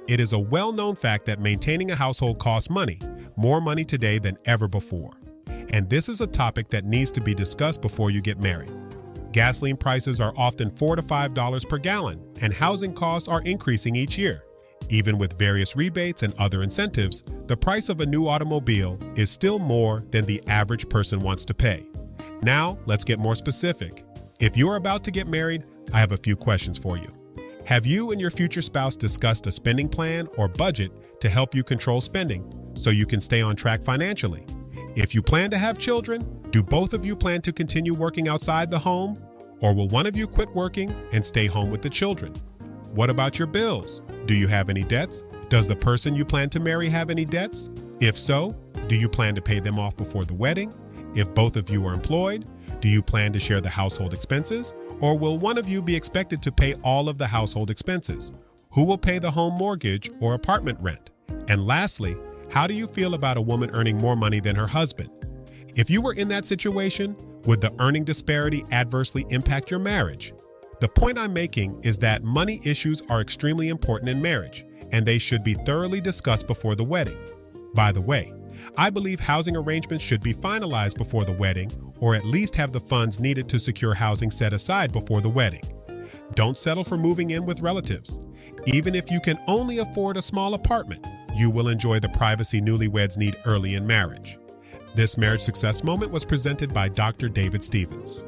It is a well-known fact that maintaining a household costs money, more money today than ever before. And this is a topic that needs to be discussed before you get married. Gasoline prices are often $4 to $5 per gallon, and housing costs are increasing each year. Even with various rebates and other incentives, the price of a new automobile is still more than the average person wants to pay. Now, let's get more specific. If you're about to get married, I have a few questions for you. Have you and your future spouse discussed a spending plan or budget to help you control spending so you can stay on track financially? If you plan to have children, do both of you plan to continue working outside the home, or will one of you quit working and stay home with the children? What about your bills? Do you have any debts? Does the person you plan to marry have any debts? If so, do you plan to pay them off before the wedding? If both of you are employed, do you plan to share the household expenses? Or will one of you be expected to pay all of the household expenses? Who will pay the home mortgage or apartment rent? And lastly, how do you feel about a woman earning more money than her husband? If you were in that situation, would the earning disparity adversely impact your marriage? The point I'm making is that money issues are extremely important in marriage, and they should be thoroughly discussed before the wedding. By the way, I believe housing arrangements should be finalized before the wedding, or at least have the funds needed to secure housing set aside before the wedding. Don't settle for moving in with relatives. Even if you can only afford a small apartment, you will enjoy the privacy newlyweds need early in marriage. This Marriage Success Moment was presented by Dr. David Stevens.